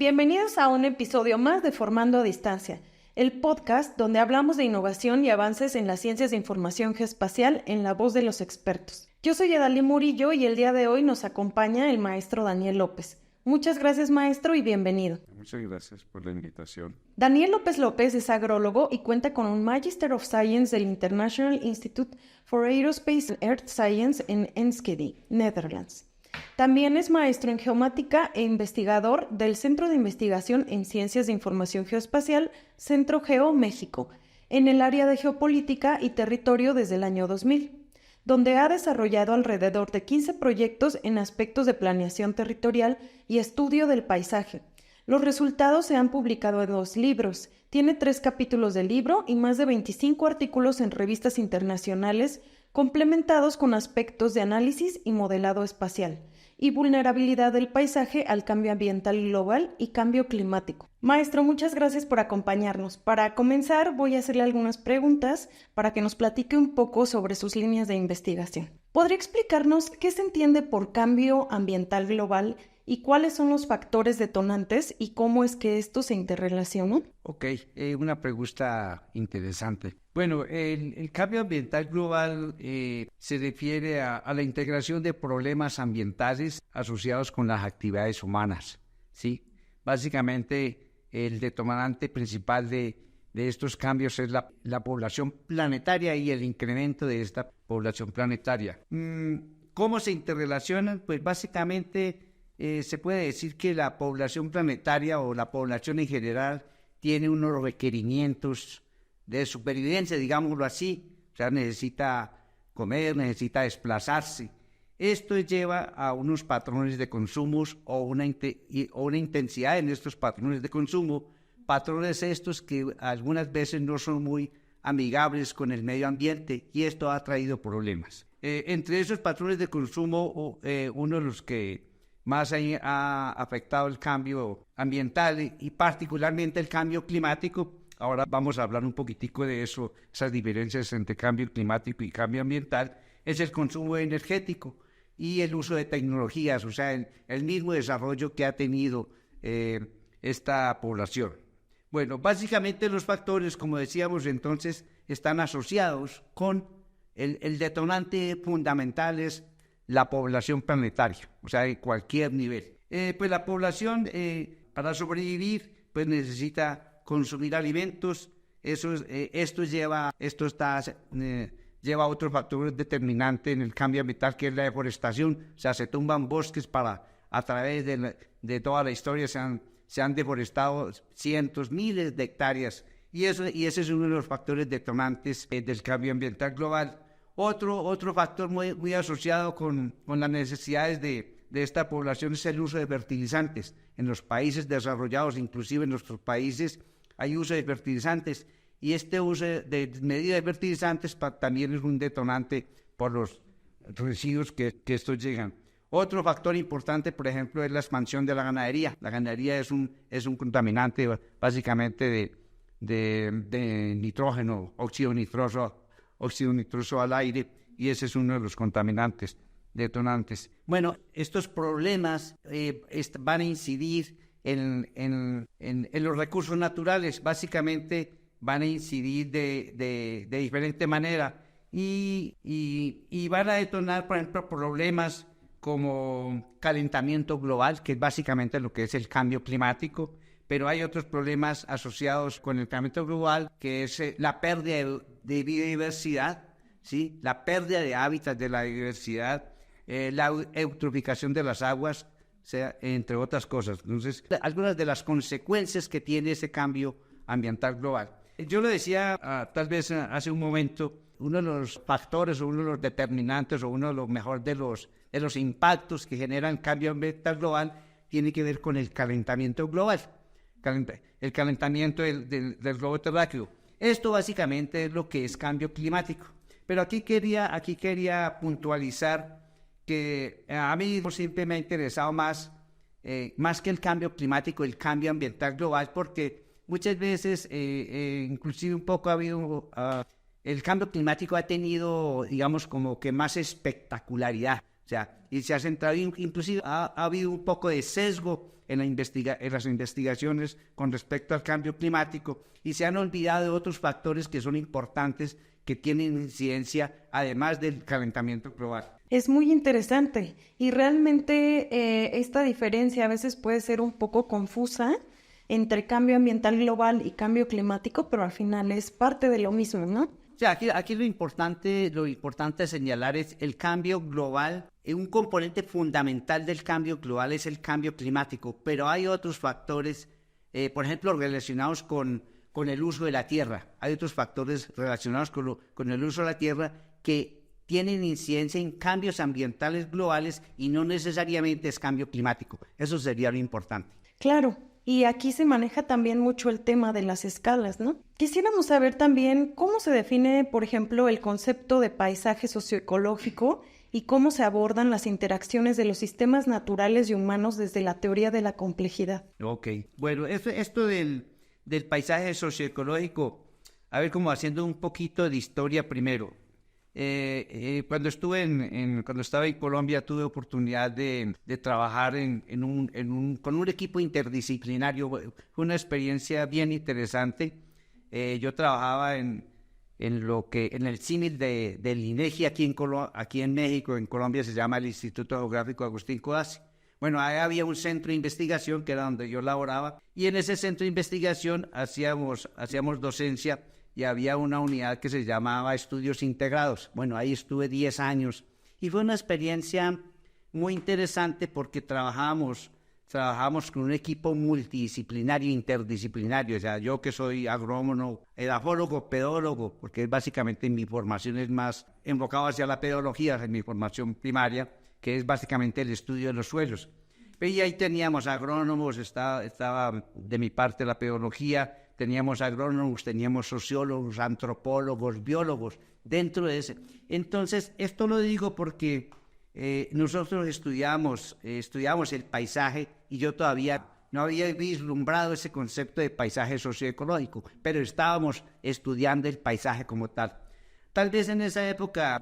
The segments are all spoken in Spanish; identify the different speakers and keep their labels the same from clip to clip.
Speaker 1: Bienvenidos a un episodio más de Formando a Distancia, el podcast donde hablamos de innovación y avances en las ciencias de información geoespacial en la voz de los expertos. Yo soy Edalí Murillo y el día de hoy nos acompaña el maestro Daniel López. Muchas gracias, maestro, y bienvenido.
Speaker 2: Muchas gracias por la invitación.
Speaker 1: Daniel López López es agrólogo y cuenta con un Magister of Science del International Institute for Aerospace and Earth Science en Enschede, Netherlands. También es maestro en geomática e investigador del Centro de Investigación en Ciencias de Información Geoespacial, Centro Geo México, en el área de geopolítica y territorio desde el año 2000, donde ha desarrollado alrededor de 15 proyectos en aspectos de planeación territorial y estudio del paisaje. Los resultados se han publicado en 2 libros, tiene 3 capítulos del libro y más de 25 artículos en revistas internacionales complementados con aspectos de análisis y modelado espacial y vulnerabilidad del paisaje al cambio ambiental global y cambio climático. Maestro, muchas gracias por acompañarnos. Para comenzar, voy a hacerle algunas preguntas para que nos platique un poco sobre sus líneas de investigación. ¿Podría explicarnos qué se entiende por cambio ambiental global y cuáles son los factores detonantes y cómo es que estos se interrelacionan?
Speaker 3: Ok, una pregunta interesante. Bueno, el cambio ambiental global se refiere a la integración de problemas ambientales asociados con las actividades humanas, ¿sí? Básicamente, el detonante principal de estos cambios es la población planetaria y el incremento de esta población planetaria. ¿Cómo se interrelacionan? Pues básicamente se puede decir que la población planetaria o la población en general tiene unos requerimientos de supervivencia, digámoslo así. O sea, necesita comer, necesita desplazarse. Esto lleva a unos patrones de consumo o una intensidad en estos patrones de consumo, patrones estos que algunas veces no son muy amigables con el medio ambiente, y esto ha traído problemas. Entre esos patrones de consumo, uno de los que más ha afectado el cambio ambiental y particularmente el cambio climático. Ahora vamos a hablar un poquitico de eso, esas diferencias entre cambio climático y cambio ambiental, es el consumo energético y el uso de tecnologías, o sea, el mismo desarrollo que ha tenido esta población. Bueno, básicamente los factores, como decíamos entonces, están asociados con el detonante fundamental es la población planetaria, o sea, en cualquier nivel. Pues la población, para sobrevivir, pues necesita consumir alimentos. Esto lleva a otro factor determinante en el cambio ambiental, que es la deforestación. O sea, se tumban bosques a través de toda la historia se han deforestado cientos, miles de hectáreas, y ese es uno de los factores detonantes del cambio ambiental global. Otro factor muy asociado con las necesidades de esta población es el uso de fertilizantes. En los países desarrollados, inclusive en nuestros países, hay uso de fertilizantes, y este uso de medida de fertilizantes también es un detonante por los residuos que estos llegan. Otro factor importante, por ejemplo, es la expansión de la ganadería. La ganadería es un contaminante básicamente de nitrógeno, óxido nitroso al aire, y ese es uno de los contaminantes detonantes. Bueno, estos problemas van a incidir en los recursos naturales. Básicamente van a incidir de diferente manera y van a detonar, por ejemplo, problemas como calentamiento global, que es básicamente lo que es el cambio climático, pero hay otros problemas asociados con el calentamiento global, que es la pérdida de biodiversidad, ¿sí? La pérdida de hábitats de la diversidad, la eutroficación de las aguas, o sea, entre otras cosas. Entonces, algunas de las consecuencias que tiene ese cambio ambiental global. Yo lo decía tal vez hace un momento, uno de los factores o uno de los determinantes o uno de los mejores de los impactos que genera el cambio ambiental global tiene que ver con el calentamiento global, el calentamiento del globo terráqueo. Esto básicamente es lo que es cambio climático. Pero aquí quería puntualizar que a mí siempre me ha interesado más que el cambio climático, el cambio ambiental global, porque muchas veces, inclusive un poco ha habido, el cambio climático ha tenido, digamos, como que más espectacularidad. O sea, y se ha centrado, inclusive ha habido un poco de sesgo en las investigaciones con respecto al cambio climático y se han olvidado de otros factores que son importantes, que tienen incidencia además del calentamiento global.
Speaker 1: Es muy interesante y realmente esta diferencia a veces puede ser un poco confusa entre cambio ambiental global y cambio climático, pero al final es parte de lo mismo, ¿no?
Speaker 3: O sea, aquí lo importante a señalar es el cambio global. Un componente fundamental del cambio global es el cambio climático, pero hay otros factores, por ejemplo, relacionados con el uso de la tierra. Hay otros factores relacionados con el uso de la tierra que tienen incidencia en cambios ambientales globales y no necesariamente es cambio climático. Eso sería lo importante.
Speaker 1: Claro. Y aquí se maneja también mucho el tema de las escalas, ¿no? Quisiéramos saber también cómo se define, por ejemplo, el concepto de paisaje socioecológico y cómo se abordan las interacciones de los sistemas naturales y humanos desde la teoría de la complejidad.
Speaker 3: Ok, bueno, esto del paisaje socioecológico, a ver, como haciendo un poquito de historia primero. Cuando estaba en Colombia tuve oportunidad de trabajar con un equipo interdisciplinario. Fue una experiencia bien interesante. Yo trabajaba en el símil del INEGI aquí en México. En Colombia se llama el Instituto Geográfico Agustín Codazzi. Bueno, ahí había un centro de investigación que era donde yo laboraba, y en ese centro de investigación hacíamos docencia. Y había una unidad que se llamaba Estudios Integrados. Bueno, ahí estuve 10 años y fue una experiencia muy interesante porque trabajamos con un equipo multidisciplinario, interdisciplinario. O sea, yo que soy agrónomo, edafólogo, pedólogo, porque básicamente mi formación es más enfocada hacia la pedología, en mi formación primaria, que es básicamente el estudio de los suelos. Y ahí teníamos agrónomos, estaba de mi parte la pedología, teníamos agrónomos, teníamos sociólogos, antropólogos, biólogos dentro de ese. Entonces, esto lo digo porque nosotros estudiamos el paisaje y yo todavía no había vislumbrado ese concepto de paisaje socioecológico, pero estábamos estudiando el paisaje como tal. Tal vez en esa época,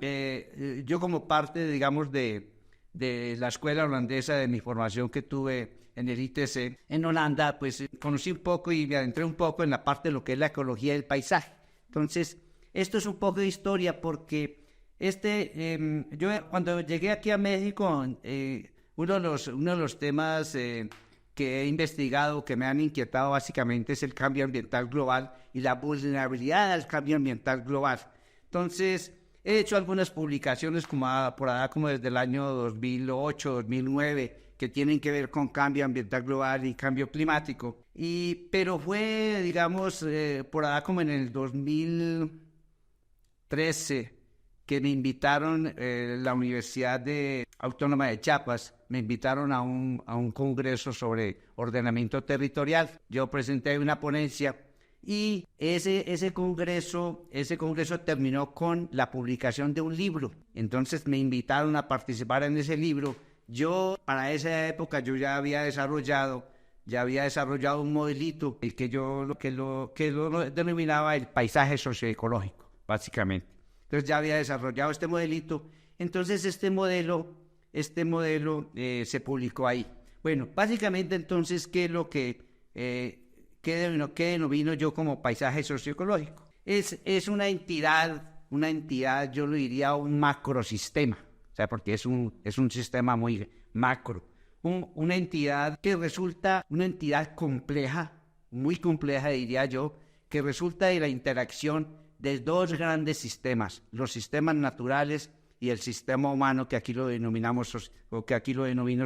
Speaker 3: yo como parte, digamos, de la escuela holandesa, de mi formación que tuve en el ITC en Holanda, pues conocí un poco y me adentré un poco en la parte de lo que es la ecología del paisaje. Entonces, esto es un poco de historia porque yo cuando llegué aquí a México, uno de los temas que he investigado, que me han inquietado básicamente es el cambio ambiental global y la vulnerabilidad al cambio ambiental global. Entonces, he hecho algunas publicaciones por allá como desde el año 2008, 2009, que tienen que ver con cambio ambiental global y cambio climático. Pero fue, digamos, por allá como en el 2013 que me invitaron, la Universidad Autónoma de Chiapas, me invitaron a un congreso sobre ordenamiento territorial. Yo presenté una ponencia y ese congreso terminó con la publicación de un libro. Entonces me invitaron a participar en ese libro. Yo, para esa época, yo ya había desarrollado un modelito que lo denominaba el paisaje socioecológico, básicamente. Entonces ya había desarrollado este modelito. Entonces este modelo se publicó ahí. Bueno, básicamente entonces, ¿qué es lo que denomino yo como paisaje socioecológico? Es una entidad, yo lo diría un macrosistema. O sea, porque es un sistema muy macro. Una entidad que resulta una entidad compleja, muy compleja diría yo, que resulta de la interacción de dos grandes sistemas, los sistemas naturales y el sistema humano, que aquí lo denomino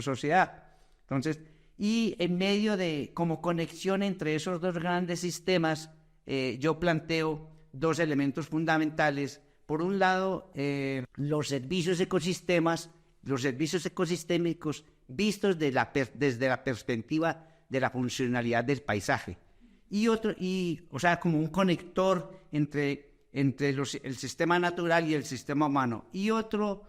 Speaker 3: sociedad. Entonces, y en medio de, como conexión entre esos dos grandes sistemas, yo planteo dos elementos fundamentales. Por un lado, los servicios ecosistémicos vistos desde la perspectiva de la funcionalidad del paisaje. O sea, como un conector entre el sistema natural y el sistema humano. Y otro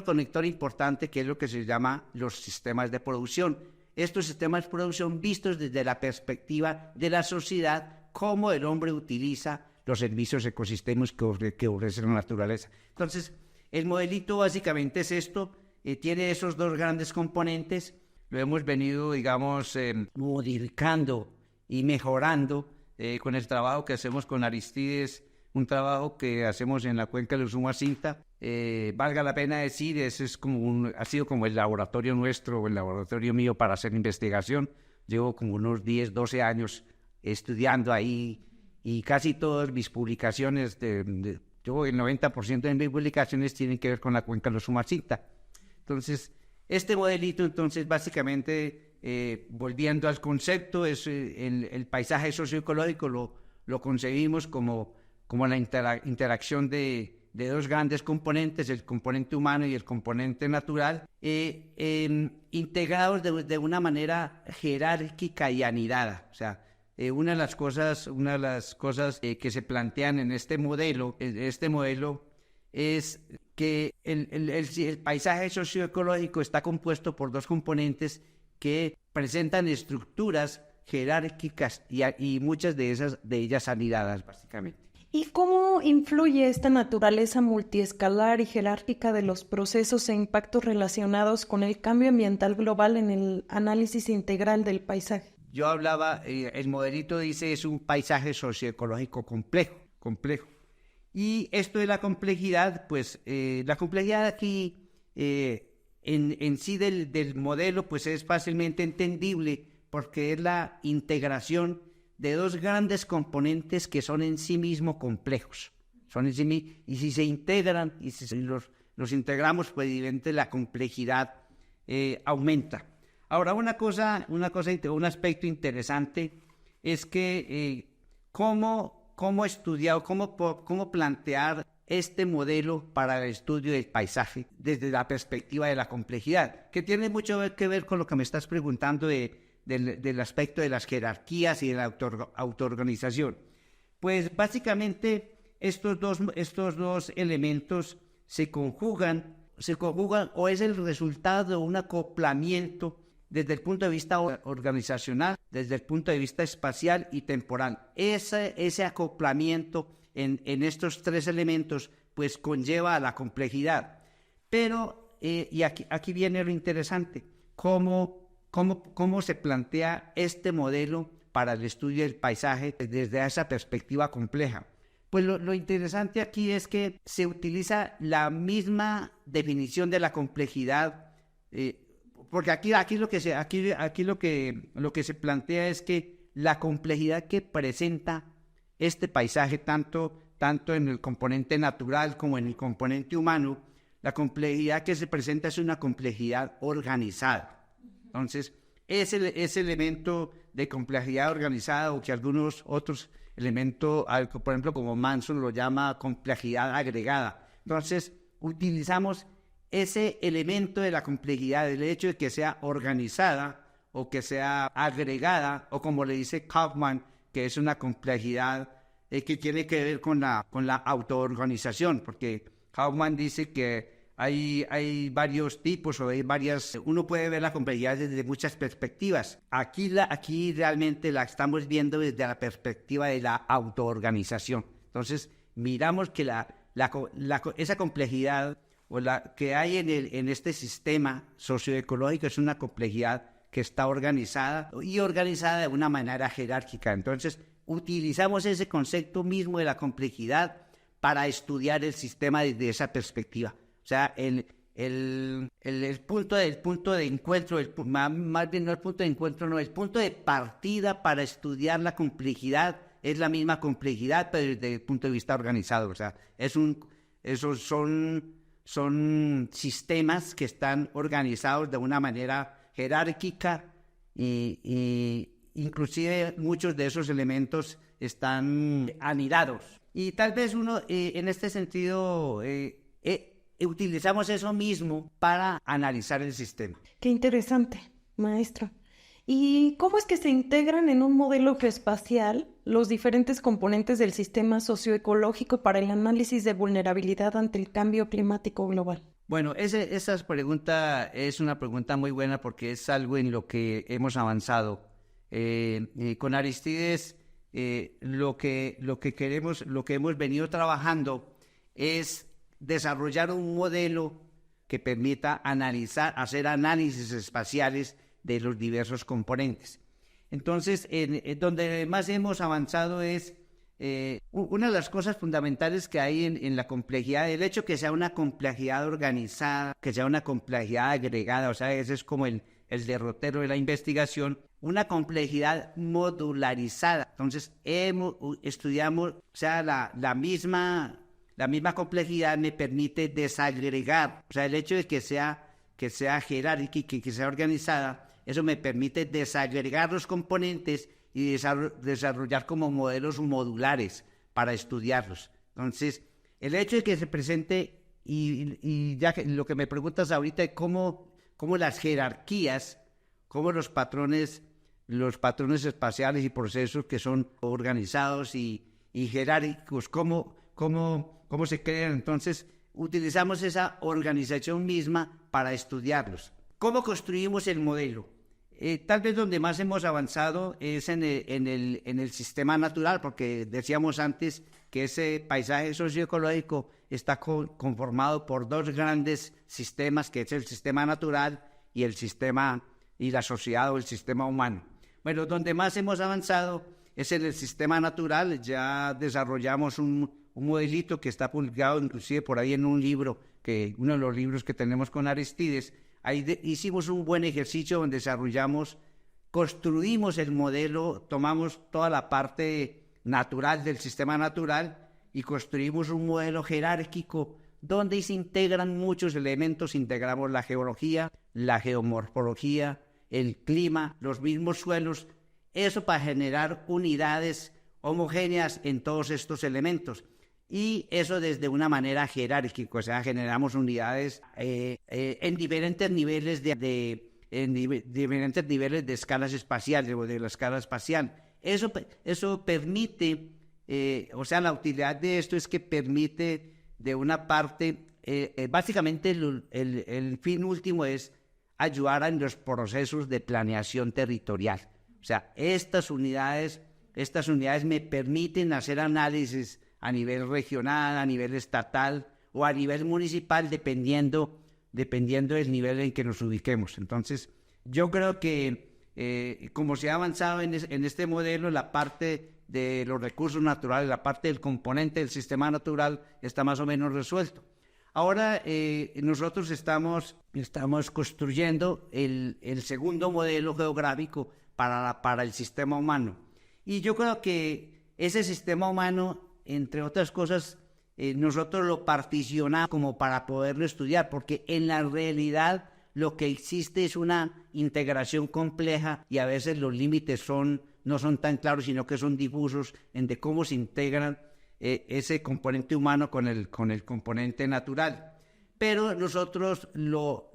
Speaker 3: conector importante, que es lo que se llama los sistemas de producción. Estos sistemas de producción vistos desde la perspectiva de la sociedad, cómo el hombre utiliza los servicios ecosistémicos que ofrece la naturaleza. Entonces, el modelito básicamente es esto. tiene esos dos grandes componentes. Lo hemos venido, digamos, modificando y mejorando con el trabajo que hacemos con Aristides, un trabajo que hacemos en la cuenca del Usumacinta. Valga la pena decir, ese es ha sido como el laboratorio nuestro, el laboratorio mío para hacer investigación. Llevo como unos 10, 12 años estudiando ahí y casi todas mis publicaciones, yo el 90% de mis publicaciones tienen que ver con la cuenca del Usumacinta. Entonces, este modelito, entonces, básicamente, volviendo al concepto, es el paisaje socioecológico lo concebimos como la interacción de dos grandes componentes, el componente humano y el componente natural, integrados de una manera jerárquica y anidada. O sea, una de las cosas que se plantean en este modelo es que el paisaje socioecológico está compuesto por dos componentes que presentan estructuras jerárquicas y muchas de ellas anidadas, básicamente.
Speaker 1: ¿Y cómo influye esta naturaleza multiescalar y jerárquica de los procesos e impactos relacionados con el cambio ambiental global en el análisis integral del paisaje?
Speaker 3: Yo hablaba, el modelito dice es un paisaje socioecológico complejo. Y esto de la complejidad, pues la complejidad aquí en sí del modelo, pues es fácilmente entendible porque es la integración de dos grandes componentes que son en sí mismos complejos. Y si se integran, y si los integramos, pues evidentemente la complejidad aumenta. Ahora, un aspecto interesante es que cómo estudiar, cómo plantear este modelo para el estudio del paisaje desde la perspectiva de la complejidad, que tiene mucho que ver con lo que me estás preguntando del aspecto de las jerarquías y de la autoorganización. Pues básicamente estos dos elementos se conjugan o es el resultado de un acoplamiento desde el punto de vista organizacional, desde el punto de vista espacial y temporal. Ese acoplamiento en estos tres elementos pues conlleva a la complejidad. Pero, y aquí viene lo interesante, ¿cómo se plantea este modelo para el estudio del paisaje desde esa perspectiva compleja? Pues lo interesante aquí es que se utiliza la misma definición de la complejidad, porque aquí lo que se plantea es que la complejidad que presenta este paisaje, tanto en el componente natural como en el componente humano, la complejidad que se presenta es una complejidad organizada. Entonces, ese elemento de complejidad organizada, o que algunos otros elementos, por ejemplo, como Manson lo llama complejidad agregada. Entonces, utilizamos ese elemento de la complejidad, el hecho de que sea organizada o que sea agregada, o como le dice Kaufman, que es una complejidad que tiene que ver con la autoorganización, porque Kaufman dice que hay varios tipos o hay varias. Uno puede ver la complejidad desde muchas perspectivas. Aquí realmente la estamos viendo desde la perspectiva de la autoorganización. Entonces, miramos que esa complejidad o la que hay en este sistema socioecológico es una complejidad que está organizada de una manera jerárquica. Entonces, utilizamos ese concepto mismo de la complejidad para estudiar el sistema desde esa perspectiva. O sea, el punto de encuentro, más bien no el punto de encuentro, no, el punto de partida para estudiar la complejidad es la misma complejidad, pero desde el punto de vista organizado. O sea, esos son sistemas que están organizados de una manera jerárquica y inclusive muchos de esos elementos están anidados. Y tal vez uno, en este sentido, utilizamos eso mismo para analizar el sistema.
Speaker 1: Qué interesante, maestro. ¿Y cómo es que se integran en un modelo geoespacial los diferentes componentes del sistema socioecológico para el análisis de vulnerabilidad ante el cambio climático global?
Speaker 3: Bueno, esa pregunta es una pregunta muy buena porque es algo en lo que hemos avanzado. Con Aristides, lo que queremos, lo que hemos venido trabajando es desarrollar un modelo que permita hacer análisis espaciales de los diversos componentes. Entonces, donde más hemos avanzado es una de las cosas fundamentales que hay en la complejidad, el hecho que sea una complejidad organizada, que sea una complejidad agregada, o sea, ese es como el derrotero de la investigación, una complejidad modularizada. Entonces, estudiamos, o sea, la misma complejidad me permite desagregar, o sea, el hecho de que sea jerárquica y que sea organizada, eso me permite desagregar los componentes y desarrollar como modelos modulares para estudiarlos. Entonces, el hecho de que se presente, y ya que lo que me preguntas ahorita es cómo las jerarquías, cómo los patrones espaciales y procesos que son organizados y jerárquicos, cómo se crean. Entonces, utilizamos esa organización misma para estudiarlos. ¿Cómo construimos el modelo? Tal vez donde más hemos avanzado es en el sistema natural, porque decíamos antes que ese paisaje socioecológico está conformado por dos grandes sistemas, que es el sistema natural y la sociedad o el sistema humano. Bueno, donde más hemos avanzado es en el sistema natural. Ya desarrollamos un modelito que está publicado inclusive por ahí en un libro, uno de los libros que tenemos con Aristides. Ahí hicimos un buen ejercicio donde construimos el modelo, tomamos toda la parte natural del sistema natural y construimos un modelo jerárquico donde se integran muchos elementos. Integramos la geología, la geomorfología, el clima, los mismos suelos, eso para generar unidades homogéneas en todos estos elementos. Y eso desde una manera jerárquica, o sea, generamos unidades en diferentes niveles diferentes niveles de escalas espaciales o de la escala espacial. Eso permite, o sea, la utilidad de esto es que permite, de una parte, básicamente el fin último es ayudar en los procesos de planeación territorial. O sea, estas unidades me permiten hacer análisis a nivel regional, a nivel estatal o a nivel municipal, dependiendo del nivel en que nos ubiquemos. Entonces, yo creo que como se ha avanzado en este modelo, la parte de los recursos naturales, la parte del componente del sistema natural está más o menos resuelto. Ahora nosotros estamos construyendo el segundo modelo geográfico para el sistema humano. Y yo creo que ese sistema humano, entre otras cosas, nosotros lo particionamos como para poderlo estudiar, porque en la realidad lo que existe es una integración compleja y a veces los límites no son tan claros, sino que son difusos de cómo se integran ese componente humano con el componente natural. Pero nosotros lo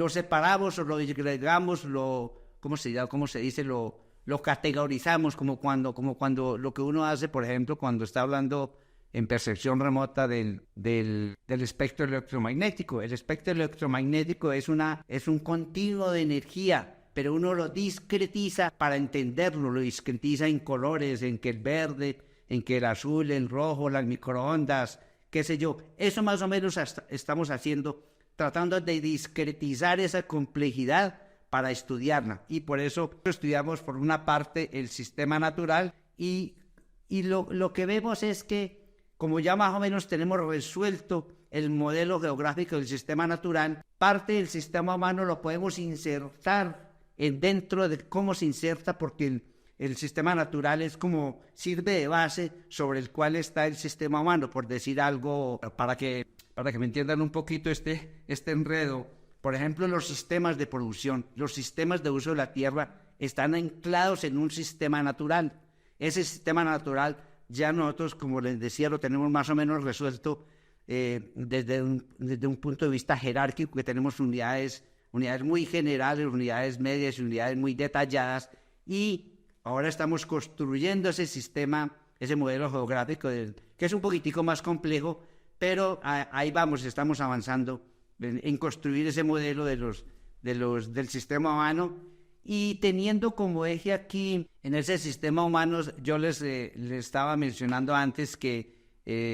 Speaker 3: separamos o lo disgregamos, ¿cómo se dice? Lo categorizamos como cuando lo que uno hace, por ejemplo, cuando está hablando en percepción remota del espectro electromagnético. El espectro electromagnético es un continuo de energía, pero uno lo discretiza para entenderlo, lo discretiza en colores, en que el verde, en que el azul, el rojo, las microondas, qué sé yo. Eso más o menos estamos haciendo, tratando de discretizar esa complejidad para estudiarla, y por eso estudiamos por una parte el sistema natural y lo que vemos es que como ya más o menos tenemos resuelto el modelo geográfico del sistema natural, parte del sistema humano lo podemos insertar dentro de cómo se inserta, porque el sistema natural es como sirve de base sobre el cual está el sistema humano, por decir algo, para que me entiendan un poquito este enredo. Por ejemplo, los sistemas de producción, los sistemas de uso de la tierra están anclados en un sistema natural. Ese sistema natural ya nosotros, como les decía, lo tenemos más o menos resuelto desde un punto de vista jerárquico, que tenemos unidades muy generales, unidades medias y unidades muy detalladas, y ahora estamos construyendo ese sistema, ese modelo geográfico, que es un poquitico más complejo, pero ahí vamos, estamos avanzando en construir ese modelo del sistema humano, y teniendo como eje aquí, en ese sistema humano, yo les estaba mencionando antes que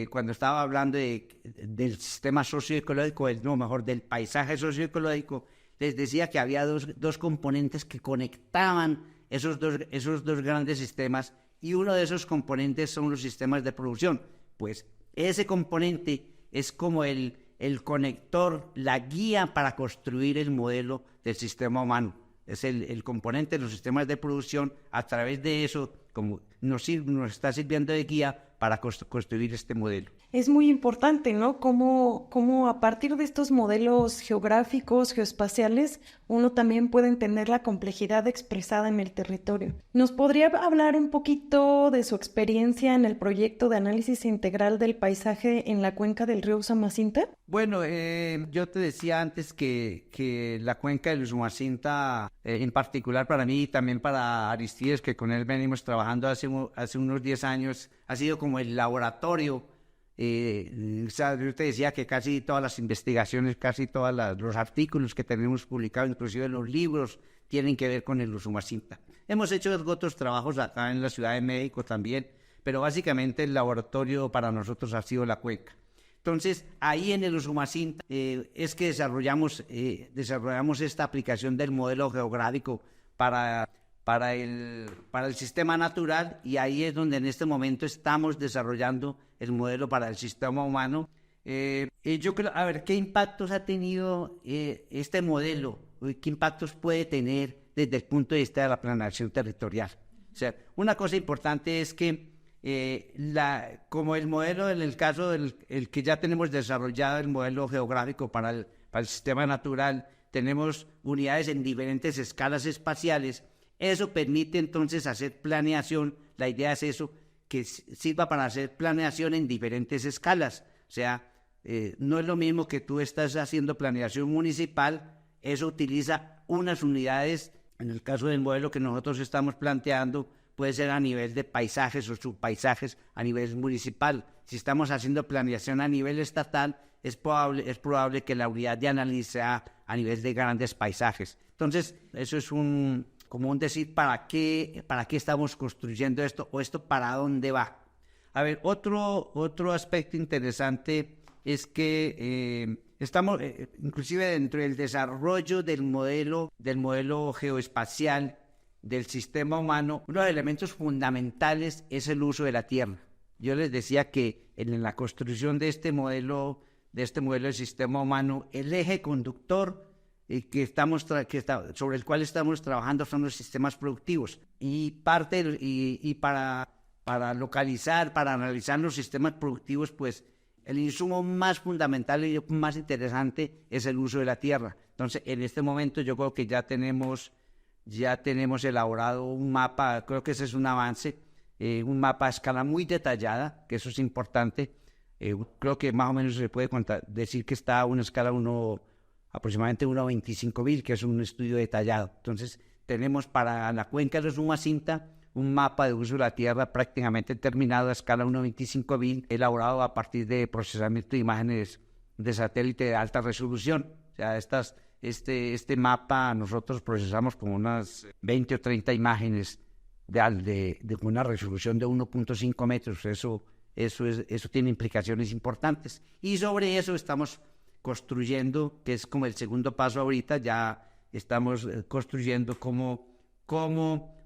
Speaker 3: cuando estaba hablando del sistema socioecológico, no, mejor, del paisaje socioecológico, les decía que había dos componentes que conectaban esos dos grandes sistemas, y uno de esos componentes son los sistemas de producción. Pues ese componente es como el conector, la guía para construir el modelo del sistema humano. Es el componente de los sistemas de producción. A través de eso, como nos está sirviendo de guía para construir este modelo.
Speaker 1: Es muy importante, ¿no? Cómo a partir de estos modelos geográficos, geoespaciales, uno también puede entender la complejidad expresada en el territorio. ¿Nos podría hablar un poquito de su experiencia en el proyecto de análisis integral del paisaje en la cuenca del río Usumacinta?
Speaker 3: Bueno, yo te decía antes que la cuenca del Usumacinta, en particular para mí y también para Aristides, que con él venimos trabajando hace unos 10 años, ha sido como el laboratorio. O sea, yo te decía que casi todas las investigaciones, casi todos los artículos que tenemos publicados, inclusive los libros, tienen que ver con el Usumacinta. Hemos hecho otros trabajos acá en la Ciudad de México también, pero básicamente el laboratorio para nosotros ha sido la cuenca. Entonces, ahí en el Usumacinta es que desarrollamos esta aplicación del modelo geográfico para el sistema natural, y ahí es donde en este momento estamos desarrollando el modelo para el sistema humano. Yo creo, a ver, ¿qué impactos ha tenido este modelo? ¿Qué impactos puede tener desde el punto de vista de la planeación territorial? O sea, una cosa importante es que como el modelo, en el caso del que ya tenemos desarrollado, el modelo geográfico para el sistema natural, tenemos unidades en diferentes escalas espaciales. Eso permite entonces hacer planeación. La idea es eso, que sirva para hacer planeación en diferentes escalas. O sea, no es lo mismo que tú estás haciendo planeación municipal, eso utiliza unas unidades. En el caso del modelo que nosotros estamos planteando, puede ser a nivel de paisajes o subpaisajes a nivel municipal. Si estamos haciendo planeación a nivel estatal, es probable que la unidad de análisis sea a nivel de grandes paisajes. Entonces, eso es como un decir, ¿para qué estamos construyendo esto? ¿O esto para dónde va? A ver, otro aspecto interesante es que estamos, inclusive dentro del desarrollo del modelo geoespacial del sistema humano, uno de los elementos fundamentales es el uso de la tierra. Yo les decía que en la construcción de este modelo del sistema humano, el eje conductor sobre el cual estamos trabajando son los sistemas productivos, y para localizar, para analizar los sistemas productivos, pues el insumo más fundamental y más interesante es el uso de la tierra. Entonces, en este momento yo creo que ya tenemos elaborado un mapa. Creo que ese es un avance, un mapa a escala muy detallada, que eso es importante. Creo que más o menos se puede decir que está a una escala aproximadamente 1:25.000, que es un estudio detallado. Entonces, tenemos para la cuenca de Usumacinta un mapa de uso de la tierra prácticamente terminado a escala 1:25.000, elaborado a partir de procesamiento de imágenes de satélite de alta resolución. O sea, este mapa nosotros procesamos como unas 20 o 30 imágenes de una resolución de 1.5 metros. Eso tiene implicaciones importantes. Y sobre eso estamos construyendo, que es como el segundo paso ahorita, ya estamos construyendo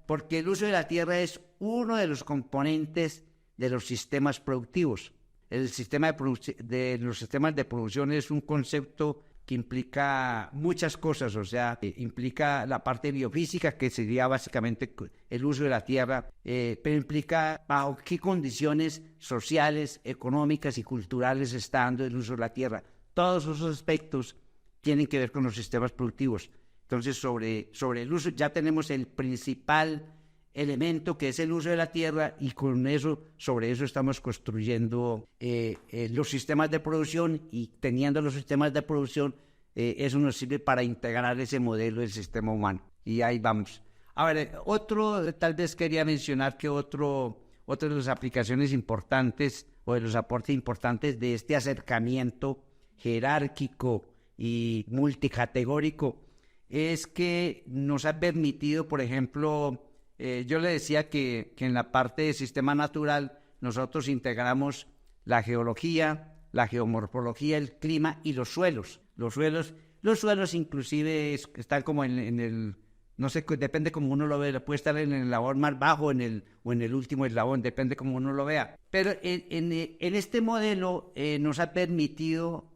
Speaker 3: porque el uso de la tierra es uno de los componentes de los sistemas productivos. El sistema de los sistemas de producción es un concepto que implica muchas cosas. O sea, implica la parte biofísica, que sería básicamente el uso de la tierra, pero implica bajo qué condiciones sociales, económicas y culturales está dando el uso de la tierra. Todos esos aspectos tienen que ver con los sistemas productivos. Entonces, sobre el uso, ya tenemos el principal elemento, que es el uso de la tierra, y sobre eso estamos construyendo los sistemas de producción, y teniendo los sistemas de producción, eso nos sirve para integrar ese modelo del sistema humano. Y ahí vamos. A ver, tal vez quería mencionar que otra de las aplicaciones importantes o de los aportes importantes de este acercamiento jerárquico y multicategórico es que nos ha permitido, por ejemplo, yo le decía que en la parte de sistema natural nosotros integramos la geología, la geomorfología, el clima y los suelos. Los suelos inclusive están como en el, no sé, depende como uno lo vea, puede estar en el eslabón más bajo o en el último eslabón, depende como uno lo vea. Pero en este modelo nos ha permitido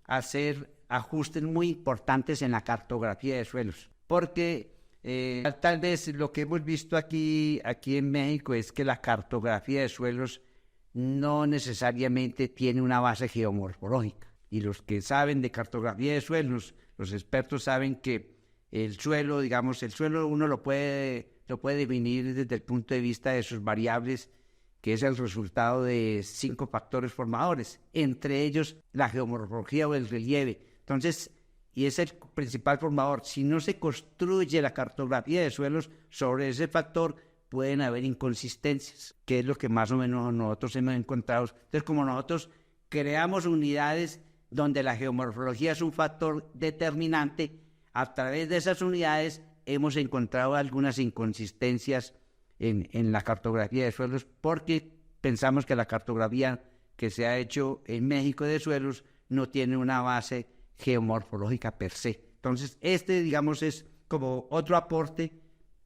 Speaker 3: hacer ajustes muy importantes en la cartografía de suelos, porque tal vez lo que hemos visto aquí en México es que la cartografía de suelos no necesariamente tiene una base geomorfológica. Y los que saben de cartografía de suelos, los expertos saben que el suelo uno lo puede definir desde el punto de vista de sus variables, que es el resultado de 5 factores formadores, entre ellos la geomorfología o el relieve. Entonces, y es el principal formador. Si no se construye la cartografía de suelos sobre ese factor, pueden haber inconsistencias, que es lo que más o menos nosotros hemos encontrado. Entonces, como nosotros creamos unidades donde la geomorfología es un factor determinante, a través de esas unidades hemos encontrado algunas inconsistencias en la cartografía de suelos, porque pensamos que la cartografía que se ha hecho en México de suelos no tiene una base geomorfológica per se. Entonces, digamos, es como otro aporte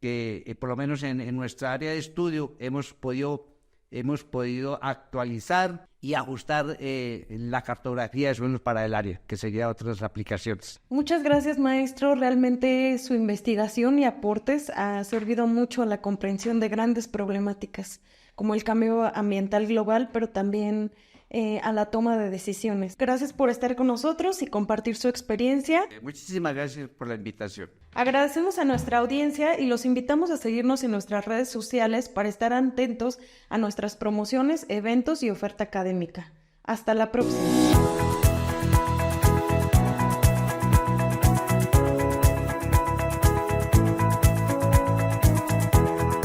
Speaker 3: que por lo menos en nuestra área de estudio hemos podido actualizar y ajustar la cartografía de suelos para el área, que sería otras aplicaciones.
Speaker 1: Muchas gracias, maestro. Realmente su investigación y aportes ha servido mucho a la comprensión de grandes problemáticas, como el cambio ambiental global, pero también a la toma de decisiones. Gracias por estar con nosotros y compartir su experiencia.
Speaker 3: Muchísimas gracias por la invitación.
Speaker 1: Agradecemos a nuestra audiencia y los invitamos a seguirnos en nuestras redes sociales para estar atentos a nuestras promociones, eventos y oferta académica. Hasta la próxima.